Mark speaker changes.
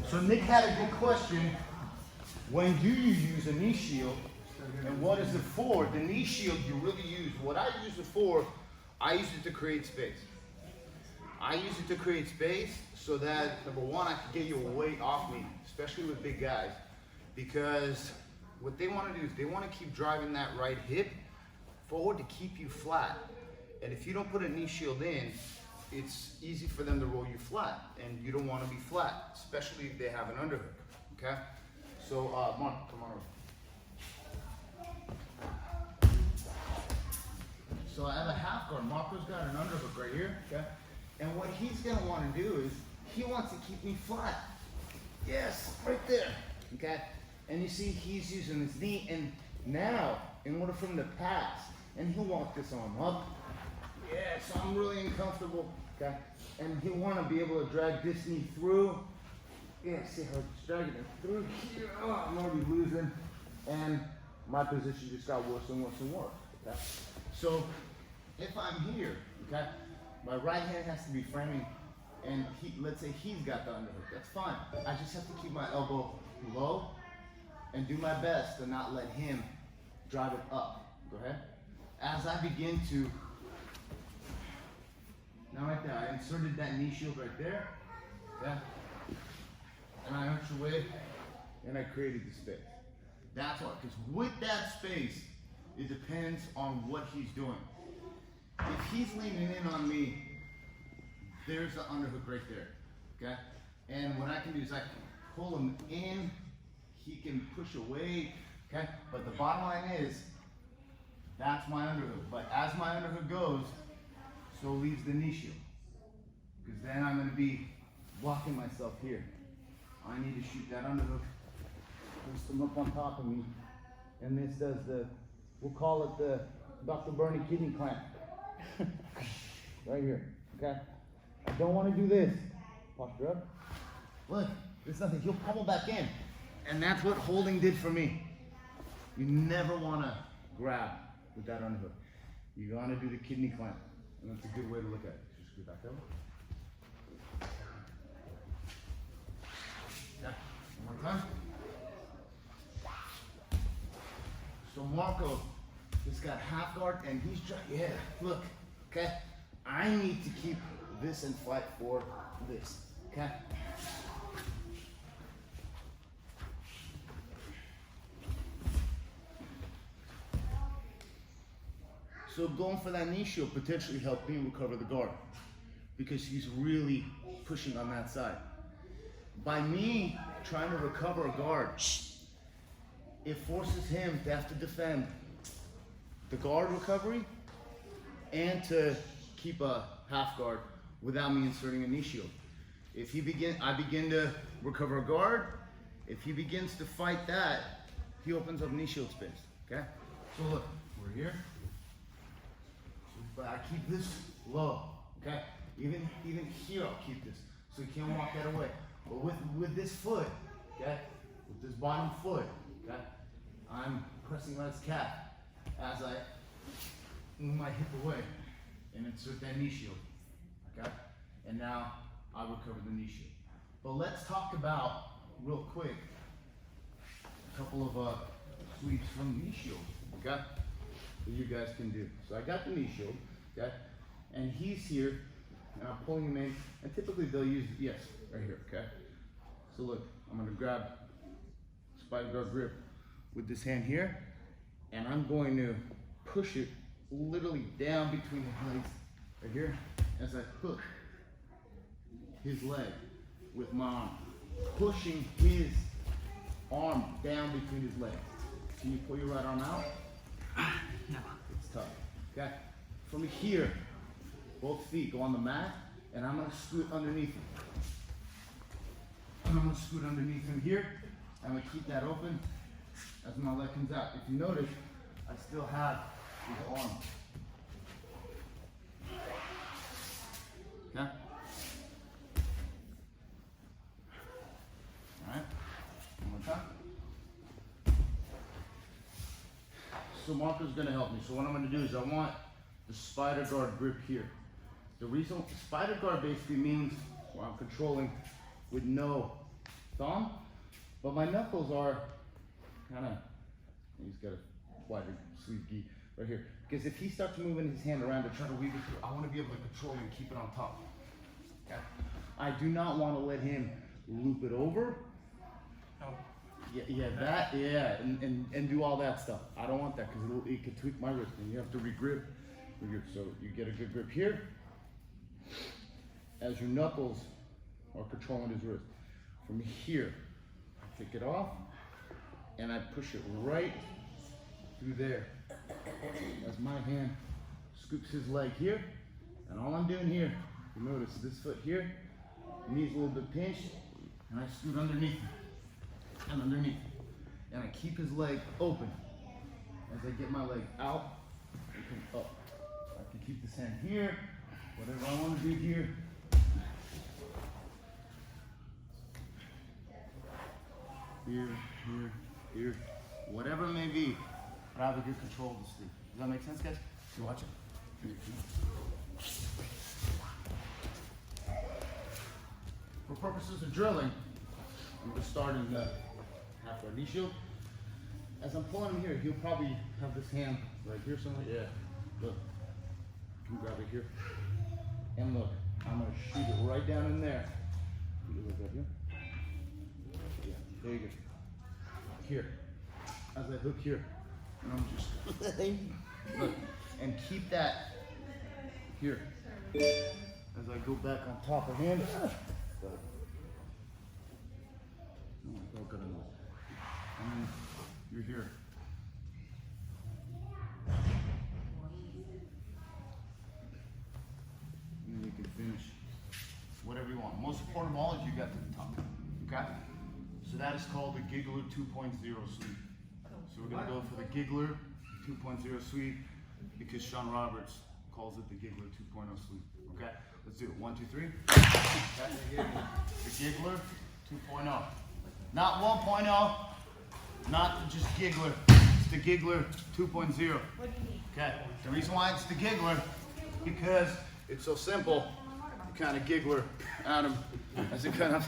Speaker 1: So Nick had a good question. When do you use a knee shield and what is it for? The knee shield you really use, what I use it for, I use it to create space. I use it to create space so that, number one, I can get your weight off me, especially with big guys. Because what they want to do is they want to keep driving that right hip forward to keep you flat. And if you don't put a knee shield in, it's easy for them to roll you flat, and you don't want to be flat, especially if they have an underhook, okay? So, Mark, come on over. So I have a half guard. Marco's got an underhook right here, okay? And what he's gonna want to do is, he wants to keep me flat. Yes, right there, okay? And you see he's using his knee, and now, in order for him to pass, and he'll walk this arm up. Yeah, so I'm really uncomfortable, okay? And he'll want to be able to drag this knee through. Yeah, see how it's dragging it through here. Oh, I'm already losing. And my position just got worse and worse and worse, okay? So if I'm here, okay, my right hand has to be framing, and let's say he's got the underhook. That's fine. I just have to keep my elbow low and do my best to not let him drive it up. Go ahead. As I begin to, now right there, I inserted that knee shield right there, yeah, and I arched away, and I created the space. That's why, because with that space, it depends on what he's doing. If he's leaning in on me, there's the underhook right there, okay? And what I can do is I can pull him in, he can push away, okay? But the bottom line is, that's my underhook. But as my underhook goes, so leaves the knee shield. Because then I'm going to be blocking myself here. I need to shoot that underhook, push them up on top of me. And this does the, we'll call it the Dr. Bernie kidney clamp. Right here, okay? I don't want to do this. Posture up. Look, there's nothing. He'll pummel back in. And that's what holding did for me. You never want to grab with that underhook. You want to do the kidney clamp. And that's a good way to look at it. Just screw back over. Yeah, one more time. So Marco has got half guard and he's trying, yeah, look, okay? I need to keep this and fight for this, okay? So going for that knee shield potentially helped me recover the guard because he's really pushing on that side. By me trying to recover a guard, it forces him to have to defend the guard recovery and to keep a half guard without me inserting a knee shield. If I begin to recover a guard, if he begins to fight that, he opens up knee shield space, okay? So look, we're here. But I keep this low, okay? Even here, I'll keep this, so he can't walk that away. But with this foot, okay? With this bottom foot, okay? I'm pressing on his calf as I move my hip away and insert that knee shield, okay? And now I recover the knee shield. But let's talk about, real quick, a couple of sweeps from knee shield, okay? That you guys can do. So I got the knee shield, okay? And he's here, and I'm pulling him in, and typically they'll use, yes, right here, okay? So look, I'm gonna grab spider guard grip with this hand here, and I'm going to push it literally down between the legs, right here, as I hook his leg with my arm, pushing his arm down between his legs. Can you pull your right arm out?
Speaker 2: No.
Speaker 1: It's tough, okay? From here, both feet go on the mat, and I'm gonna scoot underneath him. And I'm gonna scoot underneath him here. I'm gonna keep that open as my leg comes out. If you notice, I still have his arm. Okay? All right, one more time. So Marco's gonna help me. So what I'm gonna do is I want the spider guard grip here. The reason spider guard basically means, well, I'm controlling with no thumb, but my knuckles are kind of, he's got a wider sleeve gi right here. Because if he starts moving his hand around to try to weave it through, I want to be able to control it and keep it on top. Okay? I do not want to let him loop it over. And do all that stuff. I don't want that because it could tweak my wrist and you have to regrip. So you get a good grip here as your knuckles are controlling his wrist. From here, I take it off and I push it right through there as my hand scoops his leg here. And all I'm doing here, you notice this foot here, knee's a little bit pinched, and I scoot underneath and underneath. And I keep his leg open as I get my leg out and come up. I can keep this hand here, whatever I want to do here. Here, whatever it may be, but I have a good control of the sleeve. Does that make sense, guys? You watch it. For purposes of drilling, I'm going to start in the half guard knee shield. As I'm pulling him here, he'll probably have this hand right here somewhere. Yeah. Look. You can grab it here. And look, I'm going to shoot it right down in there. You look up here. Yeah, there you go. Here. As I hook here. And I'm just look. And keep that here. As I go back on top of him. And you're here. And you can finish whatever you want. Most important of all is you got to the top. Okay? So that is called the Giggler 2.0 sweep. So we're going to go for the Giggler 2.0 sweep because Sean Roberts calls it the Giggler 2.0 sweep. Okay? Let's do it. 1, 2, 3. Okay. The Giggler 2.0. Not 1.0. Not just Giggler. It's the Giggler 2.0.
Speaker 2: What do you mean?
Speaker 1: Okay. The reason why it's the Giggler because it's so simple. You kind of Giggler at him as it kind of